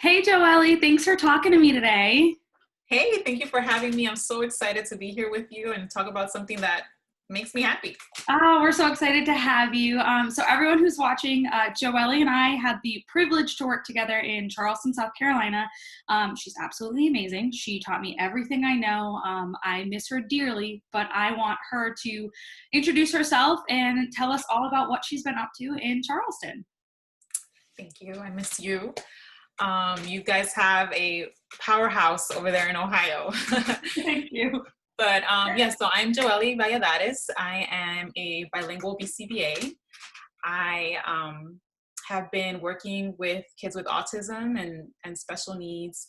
Hey, Joeli, thanks for talking to me today. Hey, thank you for having me. I'm so excited to be here with you and talk about something that makes me happy. Oh, we're so excited to have you. So everyone who's watching, Joeli and I had the privilege to work together in Charleston, South Carolina. She's absolutely amazing. She taught me everything I know. I miss her dearly, but I want her to introduce herself and tell us all about what she's been up to in Charleston. Thank you. I miss you. You guys have a powerhouse over there in Ohio. Thank you. But so I'm Joeli Valladares. I am a bilingual BCBA. I have been working with kids with autism and special needs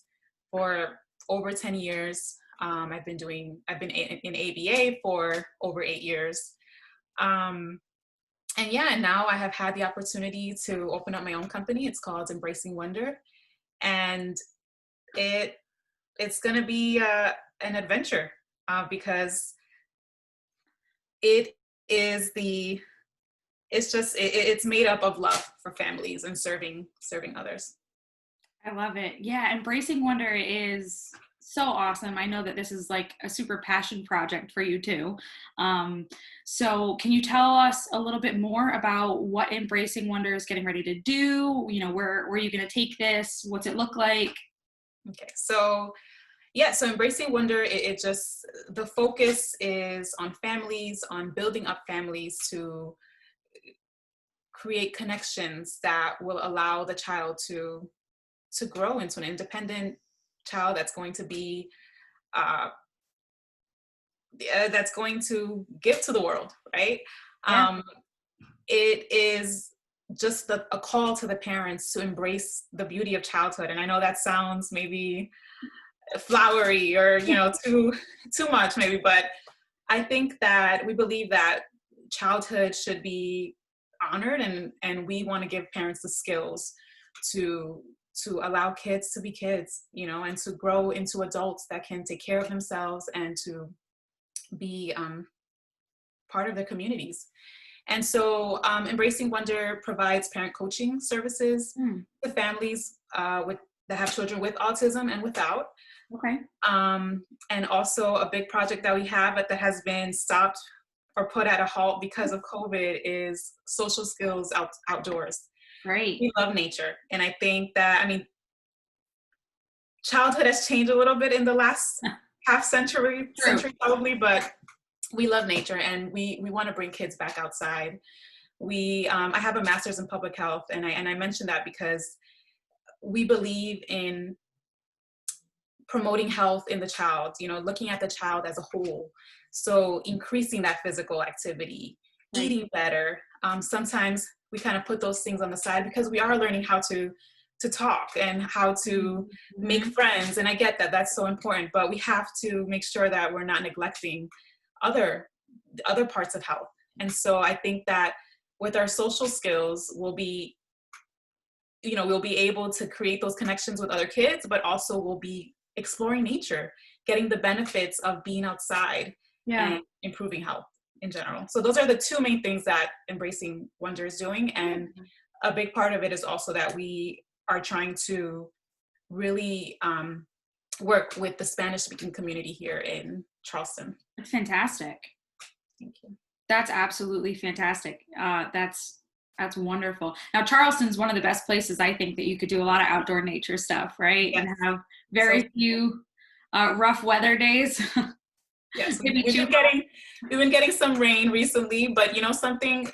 for over 10 years. I've been in ABA for over 8 years. Um, and now I have had the opportunity to open up my own company. It's called Embracing Wonder. And it it's going to be an adventure because it is it's made up of love for families and serving others. I love it. Yeah, Embracing Wonder is so awesome. I know that this is like a super passion project for you too. Um, so can you tell us a little bit more about what Embracing Wonder is getting ready to do? You know, where are you going to take this? What's it look like? Okay, so yeah, so Embracing Wonder, it just, the focus is on families, on building up families to create connections that will allow the child to grow into an independent child uh, that's going to give to the world, right? Yeah. Um, it is just a call to the parents to embrace the beauty of childhood. And I know that sounds maybe flowery or too much maybe, but I think that we believe that childhood should be honored, and we want to give parents the skills to allow kids to be kids, and to grow into adults that can take care of themselves and to be part of their communities. And so Embracing Wonder provides parent coaching services Hmm. to families that have children with autism and without. Okay. And also a big project that we have that has been stopped or put at a halt because of COVID is social skills outdoors. Great. We love nature. And I think that, I mean, childhood has changed a little bit in the last half True. century probably, but we love nature and we want to bring kids back outside. I have a master's in public health, and I mentioned that because we believe in promoting health in the child, looking at the child as a whole. So increasing that physical activity, Right. eating better. Sometimes we kind of put those things on the side because we are learning how to talk and how to make Mhm. friends. And I get that that's so important, but we have to make sure that we're not neglecting other parts of health. And so I think that with our social skills, we'll be able to create those connections with other kids, but also we'll be exploring nature, getting the benefits of being outside Yeah. and improving health in general. So those are the two main things that Embracing Wonder is doing. And a big part of it is also that we are trying to really work with the Spanish speaking community here in Charleston. That's fantastic. Thank you. That's absolutely fantastic. That's wonderful. Now, Charleston's one of the best places I think that you could do a lot of outdoor nature stuff, right? Yes. And have So very few rough weather days. yes, Maybe we've too. been getting some rain recently, but something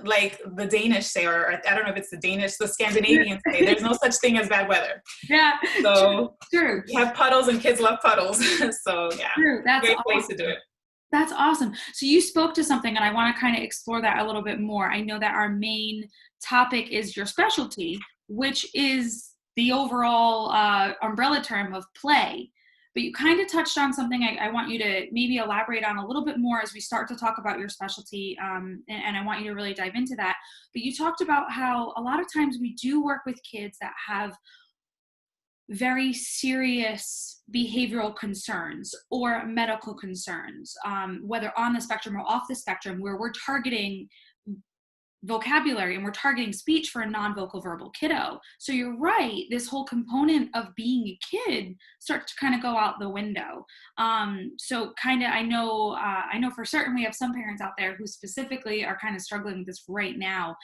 like the Danish say, or I don't know if it's the Scandinavians say, there's no such thing as bad weather. Yeah, true, So true, we have puddles and kids love puddles. So yeah, true. That's great place to do awesome. it. That's awesome. So you spoke to something, and I want to kind of explore that a little bit more. I know that our main topic is your specialty, which is the overall umbrella term of play. But you kind of touched on something I want you to maybe elaborate on a little bit more as we start to talk about your specialty, and I want you to really dive into that. But you talked about how a lot of times we do work with kids that have very serious behavioral concerns or medical concerns, whether on the spectrum or off the spectrum, where we're targeting vocabulary and we're targeting speech for a non-vocal verbal kiddo. So you're right, this whole component of being a kid starts to kind of go out the window. So kind of, I know for certain we have some parents out there who specifically are kind of struggling with this right now.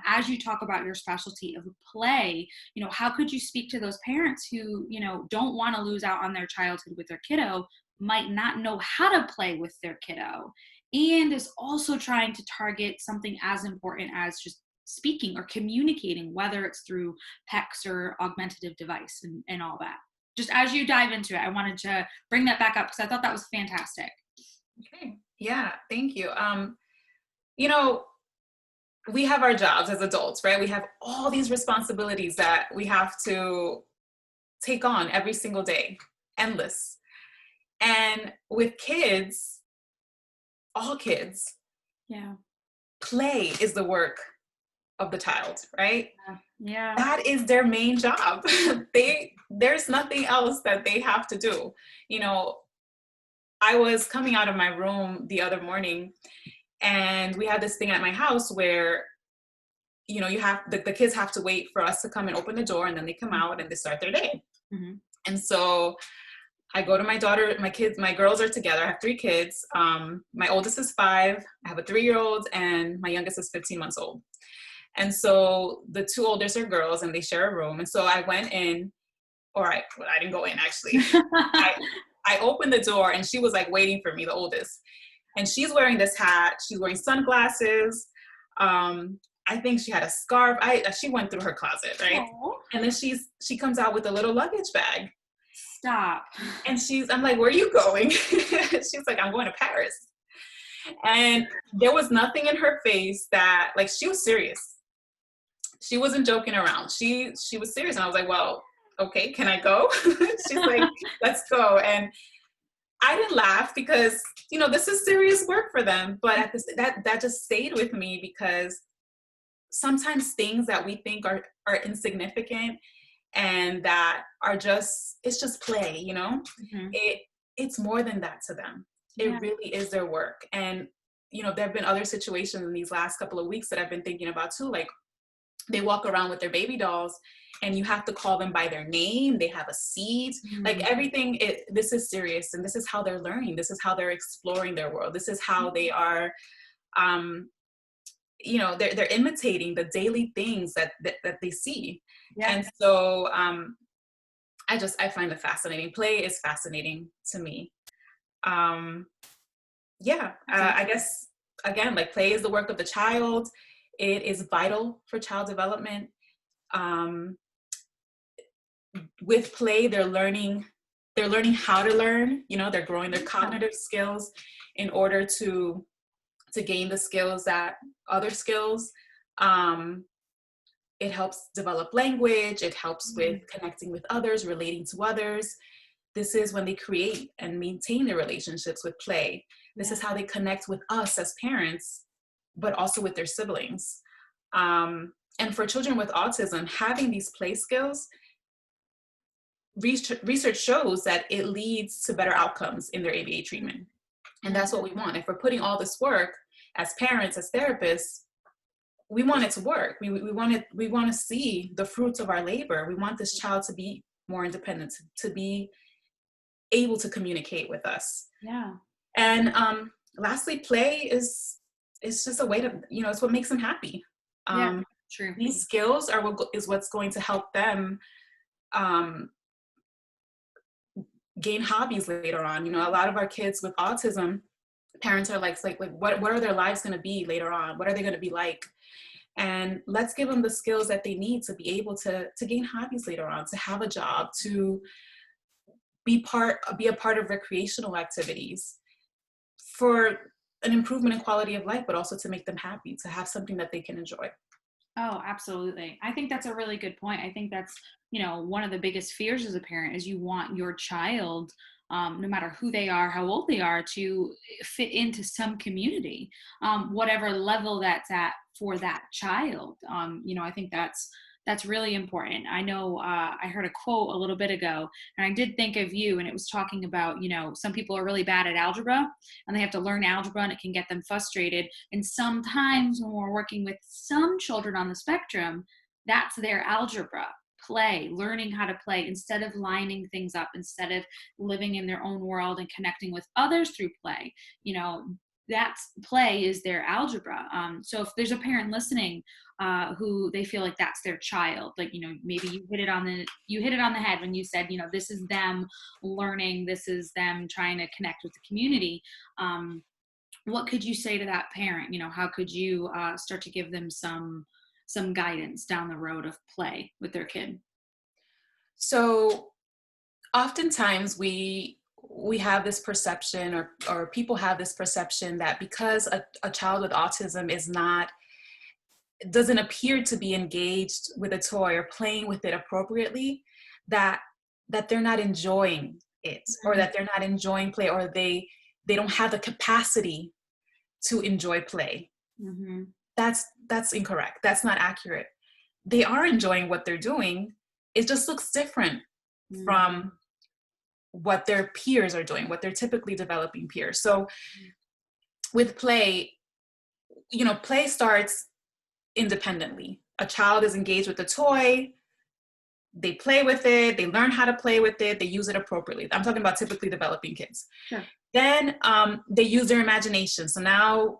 As you talk about your specialty of play, how could you speak to those parents who, don't want to lose out on their childhood with their kiddo, might not know how to play with their kiddo, and is also trying to target something as important as just speaking or communicating, whether it's through PECs or augmentative device and all that. Just as you dive into it, I wanted to bring that back up because I thought that was fantastic. Okay. Yeah, thank you. We have our jobs as adults, right? We have all these responsibilities that we have to take on every single day, endless. And with kids, all kids, Yeah. play is the work of the child, right? Yeah. That is their main job. There's nothing else that they have to do. I was coming out of my room the other morning, and we have this thing at my house where, you have the kids have to wait for us to come and open the door, and then they come out and they start their day. Mm-hmm. And so I go to my daughter, my girls are together. I have 3 kids. My oldest is 5. I have a 3-year-old, and my youngest is 15 months old. And so the 2 oldest are girls, and they share a room. And so I went in, I didn't go in actually. I opened the door, and she was like waiting for me, the oldest. And she's wearing this hat. She's wearing sunglasses. I think she had a scarf. She went through her closet, right? Aww. And then she comes out with a little luggage bag. Stop. And I'm like, where are you going? She's like, I'm going to Paris. And there was nothing in her face that, like, she was serious. She wasn't joking around. She was serious. And I was like, well, okay, can I go? She's like, let's go. And I didn't laugh because, this is serious work for them. But that just stayed with me, because sometimes things that we think are insignificant and that it's just play, Mm-hmm. It's more than that to them. It really is their work. And, there have been other situations in these last couple of weeks that I've been thinking about too. Like, they walk around with their baby dolls and you have to call them by their name. They have a seat, Mm-hmm. like everything. This is serious. And this is how they're learning. This is how they're exploring their world. This is how they are, they're imitating the daily things that they see. Yeah. And so I find it fascinating. Play is fascinating to me. I guess, again, like, play is the work of the child. It is vital for child development. With play, they're learning how to learn. They're growing their cognitive skills in order to gain the skills other skills. It helps develop language. It helps with connecting with others, relating to others. This is when they create and maintain their relationships with play. This is how they connect with us as parents, but also with their siblings. And for children with autism, having these play skills, research shows that it leads to better outcomes in their ABA treatment. And that's what we want. If we're putting all this work as parents, as therapists, we want it to work. We want to see the fruits of our labor. We want this child to be more independent, to be able to communicate with us. Yeah. And lastly, play is just a way to, it's what makes them happy. True. These skills is what's going to help them gain hobbies later on. A lot of our kids with autism, parents are like what are their lives going to be later on? What are they going to be like? And let's give them the skills that they need to be able to gain hobbies later on, to have a job, to be a part of recreational activities for an improvement in quality of life, but also to make them happy, to have something that they can enjoy. Oh, absolutely. I think that's a really good point. I think that's, one of the biggest fears as a parent is you want your child, no matter who they are, how old they are, to fit into some community, whatever level that's at for that child. I think that's That's really important. I know I heard a quote a little bit ago, and I did think of you, and it was talking about, some people are really bad at algebra and they have to learn algebra and it can get them frustrated. And sometimes when we're working with some children on the spectrum, that's their algebra. Play, learning how to play instead of lining things up, instead of living in their own world and connecting with others through play. That's play is their algebra. So if there's a parent listening who they feel like that's their child, like maybe you hit it on the head when you said this is them learning, this is them trying to connect with the community. What could you say to that parent? How could you start to give them some guidance down the road of play with their kid? So oftentimes we have this perception, or people have this perception, that because a child with autism doesn't appear to be engaged with a toy or playing with it appropriately, that they're not enjoying it, or that they're not enjoying play, or they don't have the capacity to enjoy play. Mm-hmm. That's incorrect. That's not accurate. They are enjoying what they're doing. It just looks different from what their peers are doing, what they're typically developing peers. So with play, play starts independently. A child is engaged with the toy, they play with it, they learn how to play with it, they use it appropriately. I'm talking about typically developing kids. Sure. Then they use their imagination. So now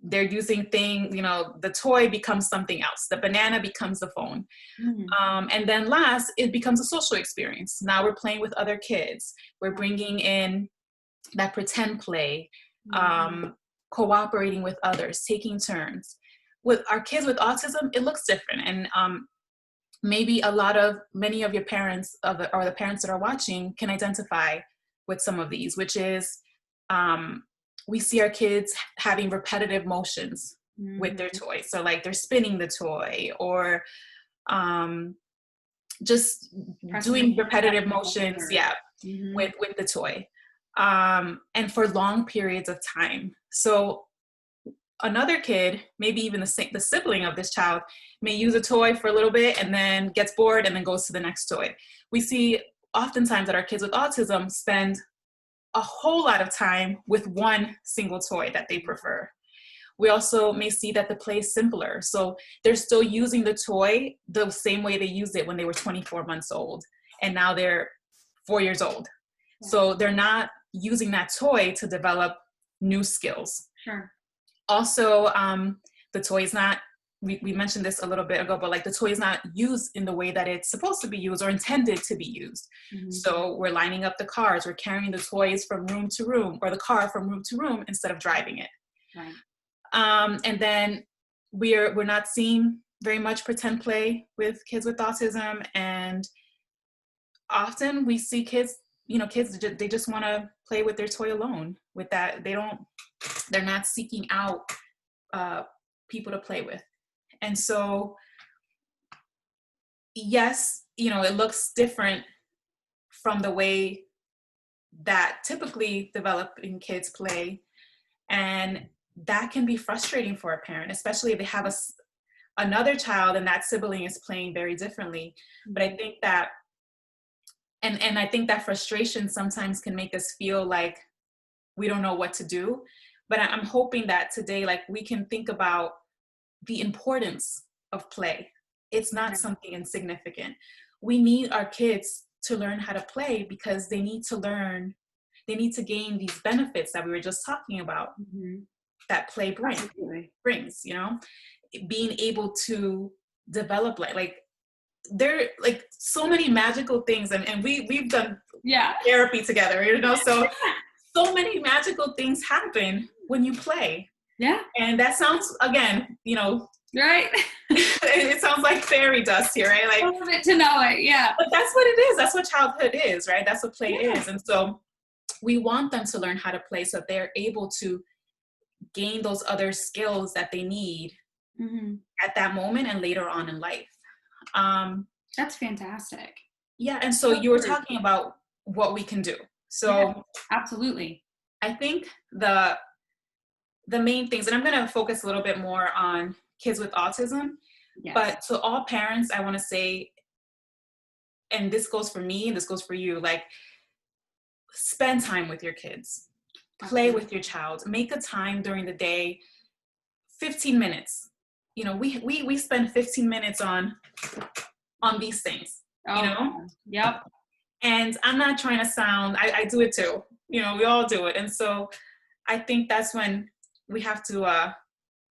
they're using the toy becomes something else. The banana becomes the phone. Mm-hmm. And then last, it becomes a social experience. Now we're playing with other kids. We're bringing in that pretend play, cooperating with others, taking turns. With our kids with autism, it looks different. And maybe many of your parents or the parents that are watching can identify with some of these, which is we see our kids having repetitive motions with their toy. So like they're spinning the toy, or just doing repetitive motions, with the toy, and for long periods of time. So another kid, maybe even the sibling of this child, may use a toy for a little bit and then gets bored and then goes to the next toy. We see oftentimes that our kids with autism spend a whole lot of time with one single toy that they prefer. We also may see that the play is simpler. So they're still using the toy the same way they used it when they were 24 months old, and now they're 4 years old. Yeah. So they're not using that toy to develop new skills. Sure. Also, the toy is not, we mentioned this a little bit ago, but like the toy is not used in the way that it's supposed to be used or intended to be used. Mm-hmm. So we're lining up the cars, we're carrying the toys from room to room, or the car from room to room, instead of driving it. Right. And then we're not seeing very much pretend play with kids with autism. And often we see kids, they just want to play with their toy alone. With that, they're not seeking out people to play with. And so, yes, it looks different from the way that typically developing kids play. And that can be frustrating for a parent, especially if they have another child and that sibling is playing very differently. But I think that, and I think that frustration sometimes can make us feel like we don't know what to do. But I'm hoping that today, like, we can think about the importance of play. It's not something insignificant. We need our kids to learn how to play because they need to gain these benefits that we were just talking about. Mm-hmm. That play brings, being able to develop, like there are like so many magical things, and we've done therapy together, so many magical things happen when you play. Yeah. And that sounds, again, right. It sounds like fairy dust here, right? Like, I love it to know it. Yeah. But that's what it is. That's what childhood is, right? That's what play is. And so we want them to learn how to play so they're able to gain those other skills that they need at that moment and later on in life. That's fantastic. Yeah. And so you were talking about what we can do. So absolutely. I think the main things, and I'm going to focus a little bit more on kids with autism, Yes. But to all parents, I want to say, and this goes for me and this goes for you, like, spend time with your kids, play with your child, make a time during the day, 15 minutes. You know, we spend 15 minutes on these things, you know? Yep. And I'm not trying to sound, I do it too. You know, we all do it. And so I think that's when we have to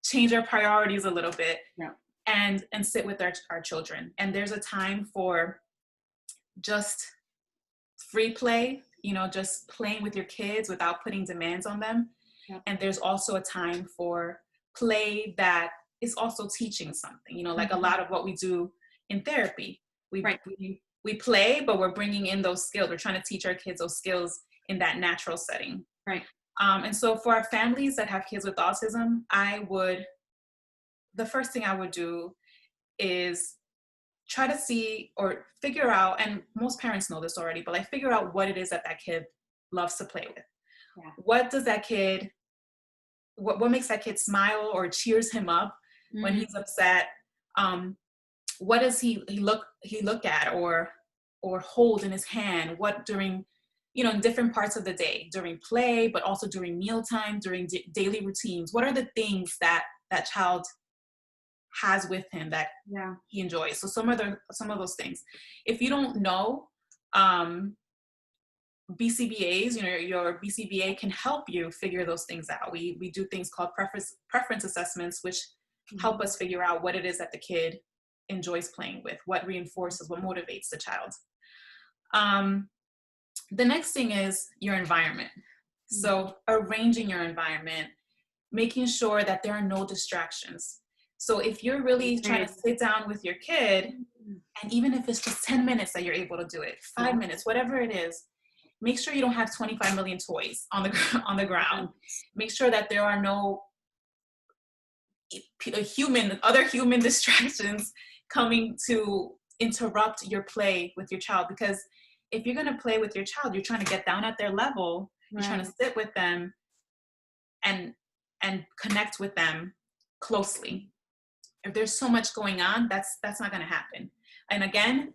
change our priorities a little bit. Yeah. And sit with our children. And there's a time for just free play, you know, just playing with your kids without putting demands on them. Yeah. And there's also a time for play that is also teaching something, you know, like a lot of what we do in therapy. We play, but we're bringing in those skills. We're trying to teach our kids those skills in that natural setting. Right. And so for our families that have kids with autism, the first thing I would do is try to see or figure out, and most parents know this already, but like figure out what it is that kid loves to play with. Yeah. What does that kid, what makes that kid smile or cheers him up when he's upset? What does he look at or hold in his hand? What during, you know, in different parts of the day, during play, but also during mealtime, during daily routines, what are the things that child has with him that he enjoys? So some of those things. If you don't know, BCBAs, you know, your BCBA can help you figure those things out. We do things called preference assessments, which help us figure out what it is that the kid enjoys playing with, what reinforces, what motivates the child. The next thing is your environment. So arranging your environment, making sure that there are no distractions. So if you're really trying to sit down with your kid, and even if it's just 10 minutes that you're able to do it, 5 minutes, whatever it is, make sure you don't have 25 million toys on the ground. Make sure that there are no other human distractions coming to interrupt your play with your child. Because if you're going to play with your child, you're trying to get down at their level, you're trying to sit with them and connect with them closely. If there's so much going on, that's not going to happen. And again,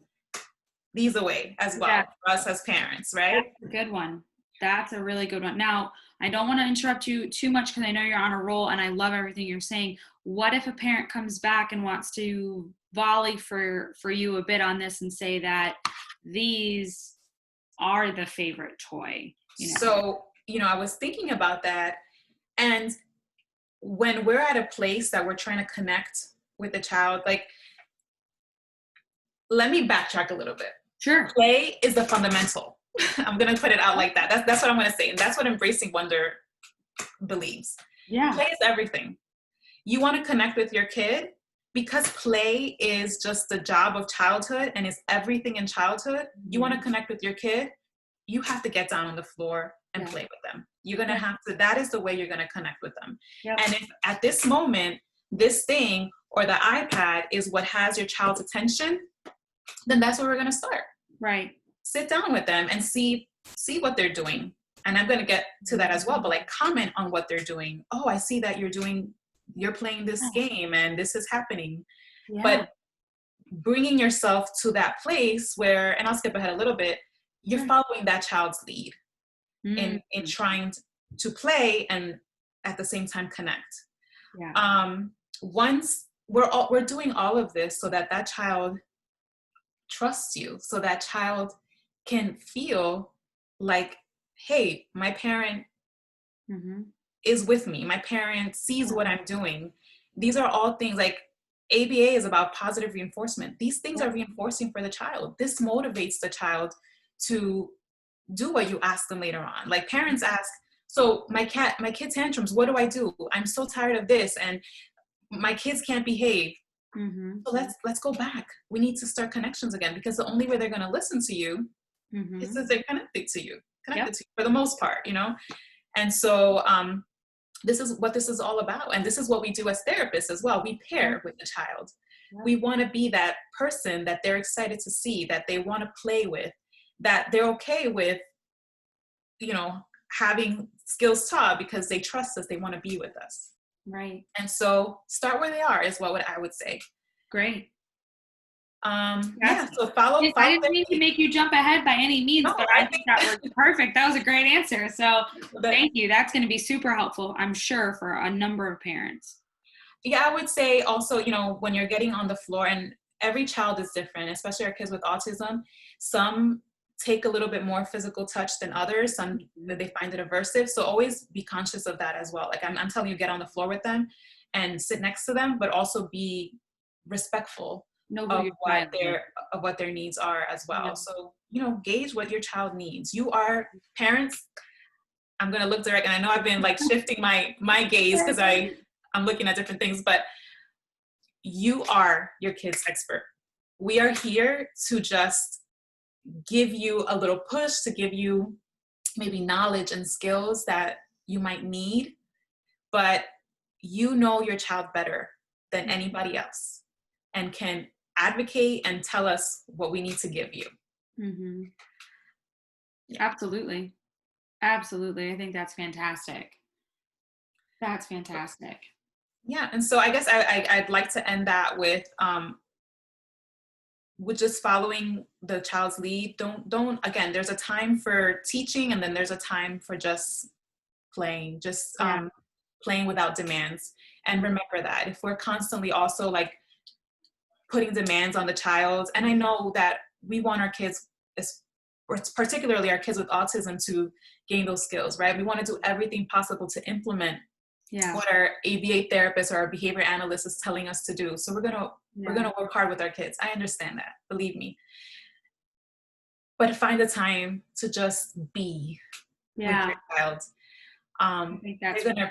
these away as well for us as parents, right? That's a good one. That's a really good one. Now, I don't want to interrupt you too much because I know you're on a roll and I love everything you're saying. What if a parent comes back and wants to volley for you a bit on this and say that these are the favorite toy? You know? So, you know, I was thinking about that. And when we're at a place that we're trying to connect with the child, like, let me backtrack a little bit. Sure. Play is the fundamental. I'm going to put it out like that. That's what I'm going to say. And that's what Embracing Wonder believes. Yeah. Play is everything. You want to connect with your kid because play is just the job of childhood and is everything in childhood. You want to connect with your kid, you have to get down on the floor and play with them. You're going to have to, that is the way you're going to connect with them. Yep. And if at this moment, this thing or the iPad is what has your child's attention, then that's where we're going to start. Right. Sit down with them and see what they're doing. And I'm going to get to that as well, but like comment on what they're doing. Oh, I see that you're playing this game and this is happening. Yeah. But bringing yourself to that place where, and I'll skip ahead a little bit, you're following that child's lead in trying to play and at the same time connect. Yeah. Once we're doing all of this so that child trusts you, so that child can feel like, hey, my parent is with me. My parent sees what I'm doing. These are all things like ABA is about positive reinforcement. These things are reinforcing for the child. This motivates the child to do what you ask them later on. Like parents ask, so my kid tantrums, what do I do? I'm so tired of this and my kids can't behave. So let's go back. We need to start connections again, because the only way they're going to listen to you is if they're connected to you for the most part, you know? And so this is what this is all about. And this is what we do as therapists as well. We pair with the child. We want to be that person that they're excited to see, that they want to play with, that they're okay with, you know, having skills taught because they trust us, they want to be with us. Right. And so start where they are is what I would say. Great. Yeah, Fantastic. so follow I follow didn't their mean to lead. make you jump ahead by any means, No, but I I think that was perfect. That was a great answer. So think that, thank you. That's going to be super helpful, I'm sure, for a number of parents. yeah, I would say also, when you're getting on the floor, and every child is different, especially our kids with autism. Some take a little bit more physical touch than others. Some they find it aversive. So always be conscious of that as well. Like I'm telling you, get on the floor with them and sit next to them, but also be respectful Know who of your what child is. their needs are as Yeah. well. So, gauge what your child needs. You are parents. I'm gonna look direct, and I know I've been like shifting my gaze because I'm looking at different things, but you are your kid's expert. We are here to just give you a little push, to give you maybe knowledge and skills that you might need, but you know your child better than anybody else and can advocate and tell us what we need to give you. Mm-hmm. Yeah. Absolutely. Absolutely. I think that's fantastic. That's fantastic. Yeah. And so I guess I'd like to end that with just following the child's lead. Don't again, there's a time for teaching, and then there's a time for just playing, just Yeah. playing without demands. And remember that if we're constantly also like putting demands on the child, and I know that we want our kids, or particularly our kids with autism, to gain those skills, right? We want to do everything possible to implement Yeah. what our ABA therapist or our behavior analyst is telling us to do. So we're gonna work hard with our kids. I understand that, believe me. But find the time to just be with Yeah. your child. I think that's They're gonna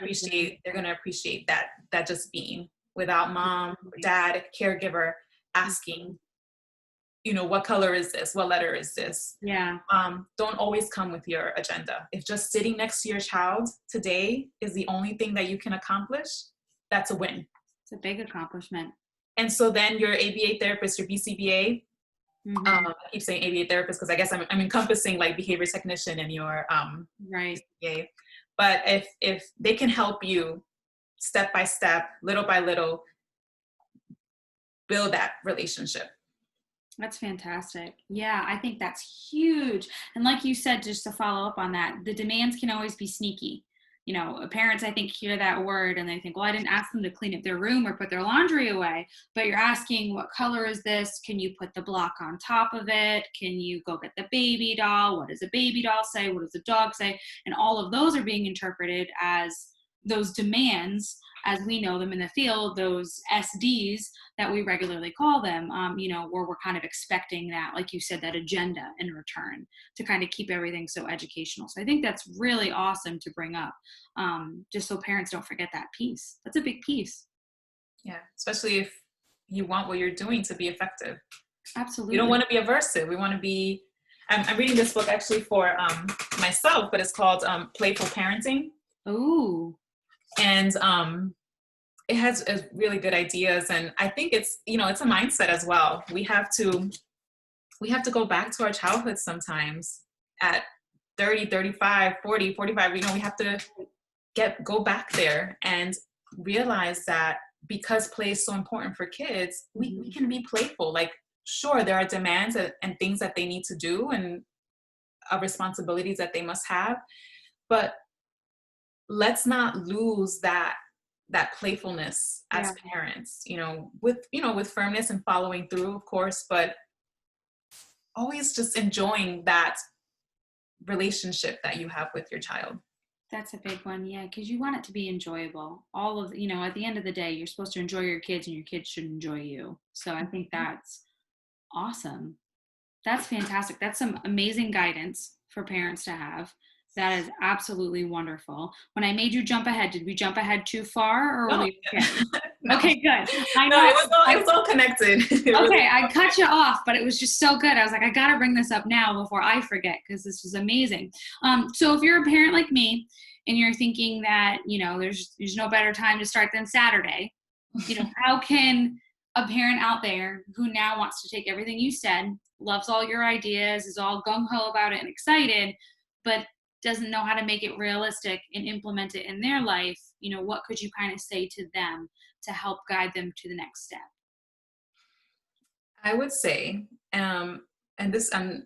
appreciate that just being without mom, dad, caregiver asking, what color is this? What letter is this? Yeah. Don't always come with your agenda. If just sitting next to your child today is the only thing that you can accomplish, that's a win. It's a big accomplishment. And so then your ABA therapist, your BCBA, Mm-hmm. I keep saying ABA therapist because I guess I'm encompassing like behavior technician in your Right. BCBA. But if they can help you step by step, little by little, build that relationship. That's fantastic. Yeah, I think that's huge. And like you said, just to follow up on that, the demands can always be sneaky. Parents, I think, hear that word and they think, well, I didn't ask them to clean up their room or put their laundry away. But you're asking, what color is this? Can you put the block on top of it? Can you go get the baby doll? What does a baby doll say? What does the dog say? And all of those are being interpreted as those demands, as we know them in the field, those SDs that we regularly call them, where we're kind of expecting that, like you said, that agenda in return to kind of keep everything so educational. So I think that's really awesome to bring up, just so parents don't forget that piece. That's a big piece. Yeah, especially if you want what you're doing to be effective. Absolutely. We don't want to be aversive. We want to be, I'm reading this book actually for myself, but it's called Playful Parenting. Ooh. And it has really good ideas. And I think it's, it's a mindset as well. We have to go back to our childhood sometimes at 30, 35, 40, 45. We have to go back there and realize that because play is so important for kids, we can be playful. Like, sure, there are demands and things that they need to do and responsibilities that they must have, but let's not lose that playfulness as parents, with firmness and following through, of course, but always just enjoying that relationship that you have with your child. That's a big one. Yeah. Because you want it to be enjoyable. All of, at the end of the day, you're supposed to enjoy your kids and your kids should enjoy you. So I think that's awesome. That's fantastic. That's some amazing guidance for parents to have. That is absolutely wonderful. When I made you jump ahead, did we jump ahead too far, or were we okay? No. Okay, good. I know. No, it was all connected. Okay, I cut you off, but it was just so good. I was like, I got to bring this up now before I forget, because this is amazing. So if you're a parent like me and you're thinking that, there's no better time to start than Saturday, how can a parent out there who now wants to take everything you said, loves all your ideas, is all gung-ho about it and excited, but doesn't know how to make it realistic and implement it in their life, what could you kind of say to them to help guide them to the next step? I would say, and this, I'm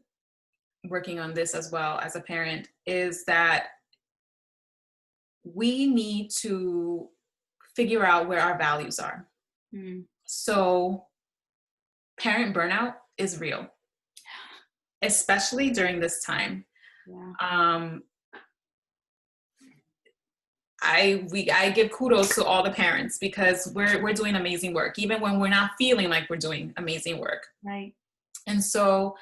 working on this as well as a parent, is that we need to figure out where our values are. Mm, So parent burnout is real, especially during this time. yeah. Um, I give kudos to all the parents because we're doing amazing work, even when we're not feeling like we're doing amazing work. Right. And so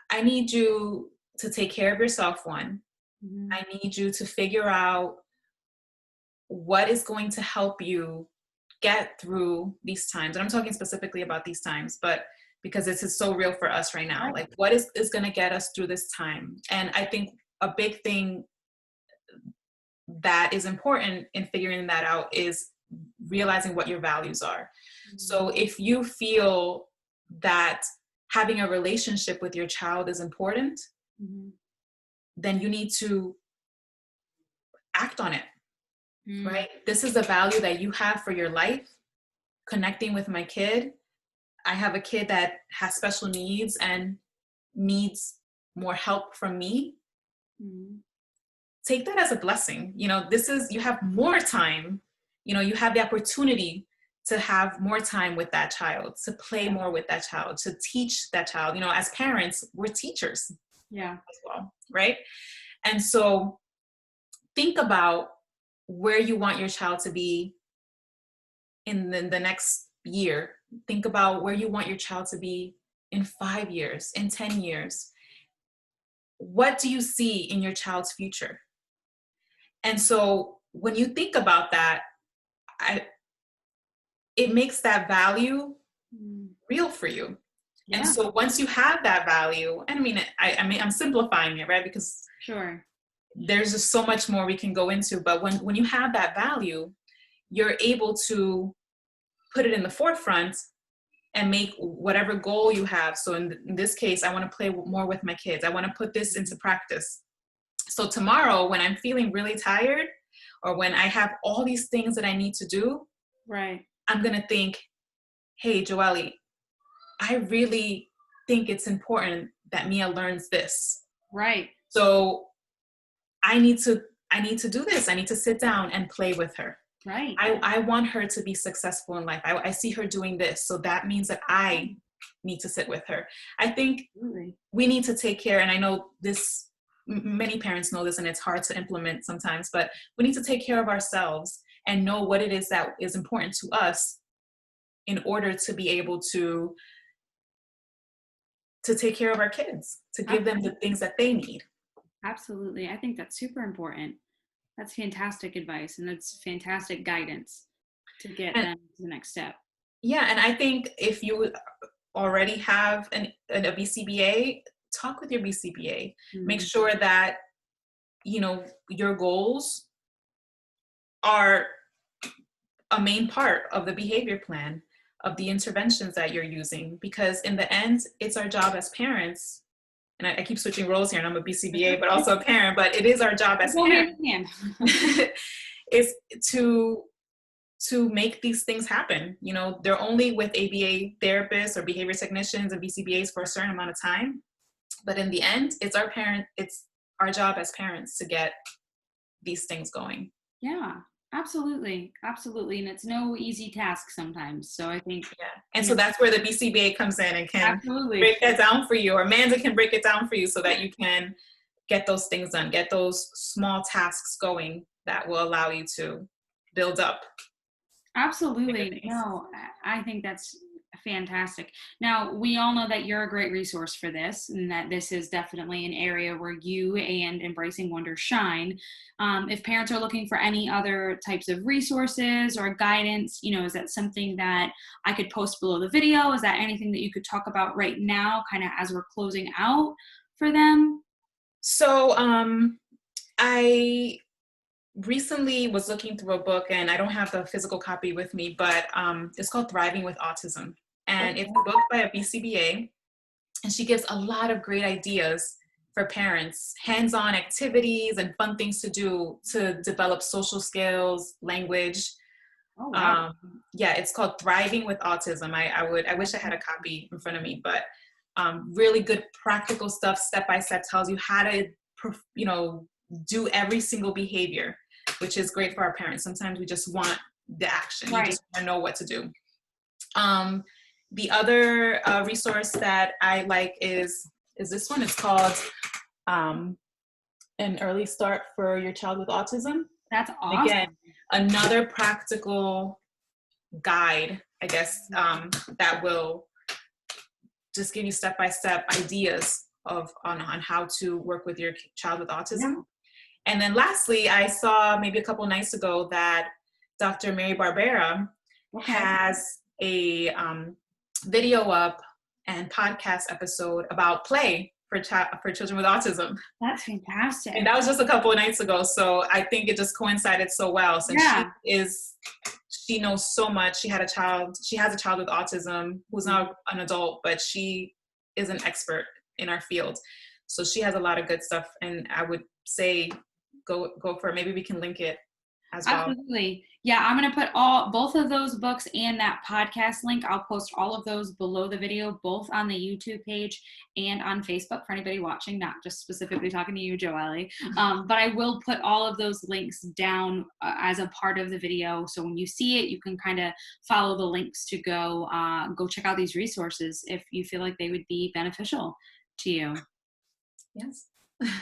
I need you to take care of yourself, one. Mm-hmm. I need you to figure out what is going to help you get through these times. And I'm talking specifically about these times, but because this is so real for us right now. Right. Like, what is going to get us through this time? And I think a big thing that is important in figuring that out is realizing what your values are. Mm-hmm. So if you feel that having a relationship with your child is important, Mm-hmm. then you need to act on it, Mm. right? This is a value that you have for your life. Connecting with my kid. I have a kid that has special needs and needs more help from me. Mm-hmm. Take that as a blessing. You know, you have more time. You know, you have the opportunity to have more time with that child, to play more with that child, to teach that child. You know, as parents, we're teachers. Yeah. As well, right? And so think about where you want your child to be in the next year. Think about where you want your child to be in 5 years, in 10 years. What do you see in your child's future? And so when you think about that, it makes that value real for you. Yeah. And so once you have that value, and I mean, I'm simplifying it, right? Because Sure. there's just so much more we can go into. But when you have that value, you're able to put it in the forefront and make whatever goal you have. So in this case, I want to play more with my kids. I want to put this into practice. So tomorrow, when I'm feeling really tired, or when I have all these things that I need to do, Right. I'm going to think, hey, Joeli, I really think it's important that Mia learns this. Right. So I need to do this. I need to sit down and play with her. Right. I want her to be successful in life. I see her doing this. So that means that I need to sit with her. I think we need to take care, and I know this, many parents know this and it's hard to implement sometimes, but we need to take care of ourselves and know what it is that is important to us in order to be able to take care of our kids, to give them the things that they need. Absolutely. I think that's super important. That's fantastic advice, and that's fantastic guidance to get them to the next step. Yeah, and I think if you already have a BCBA, talk with your BCBA. Mm-hmm. Make sure that, you know, your goals are a main part of the behavior plan, of the interventions that you're using, because in the end, it's our job as parents. And I keep switching roles here, and I'm a BCBA, but also a parent, but it is our job as parents is to make these things happen. You know, they're only with ABA therapists or behavior technicians and BCBAs for a certain amount of time. But in the end, it's our job as parents to get these things going. Yeah, absolutely. Absolutely. And it's no easy task sometimes. So I think. Yeah. And so that's where the BCBA comes in and can absolutely break that down for you, or Amanda can break it down for you so that you can get those things done, get those small tasks going that will allow you to build up. Absolutely. No, I think that's fantastic. Now, we all know that you're a great resource for this, and that this is definitely an area where you and Embracing Wonder shine. If parents are looking for any other types of resources or guidance, you know, is that something that I could post below the video? Is that anything that you could talk about right now, kind of as we're closing out for them? So I recently was looking through a book, and I don't have the physical copy with me, but it's called Thriving with Autism. And it's a book by a BCBA, and she gives a lot of great ideas for parents, hands-on activities and fun things to do to develop social skills, language, Oh, wow. Yeah, it's called Thriving with Autism. I wish I had a copy in front of me, but really good practical stuff, step by step, tells you how to, do every single behavior, which is great for our parents. Sometimes we just want the action. You Right. just want to know what to do. The other resource that I like is this one. It's called An Early Start for Your Child with Autism. That's And awesome. again, another practical guide, I guess, that will just give you step-by-step ideas on how to work with your child with autism. Yeah. And then lastly, I saw maybe a couple nights ago that Dr. Mary Barbera has a video up and podcast episode about play for children with autism. That's fantastic. And that was just a couple of nights ago. So I think it just coincided so well, since she knows so much. She has a child with autism who's not an adult, but she is an expert in our field. So she has a lot of good stuff, and I would say go for it. Maybe we can link it as well. Absolutely. Yeah, I'm going to put both of those books and that podcast link. I'll post all of those below the video, both on the YouTube page and on Facebook for anybody watching, not just specifically talking to you, Joeli. But I will put all of those links down as a part of the video. So when you see it, you can kind of follow the links to go check out these resources if you feel like they would be beneficial to you. Yes.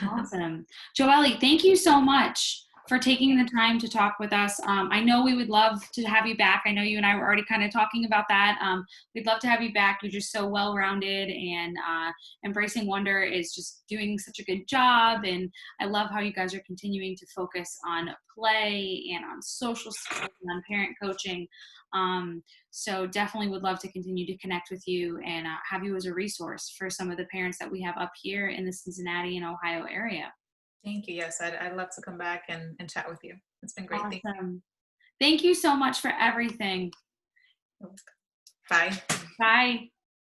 Awesome. Joeli, thank you so much for taking the time to talk with us. I know we would love to have you back. I know you and I were already kind of talking about that. We'd love to have you back. You're just so well-rounded, and Embracing Wonder is just doing such a good job. And I love how you guys are continuing to focus on play and on social skills and on parent coaching. So definitely would love to continue to connect with you and have you as a resource for some of the parents that we have up here in the Cincinnati and Ohio area. Thank you. Yes, I'd love to come back and chat with you. It's been great. Awesome. Thank you so much for everything. Bye. Bye.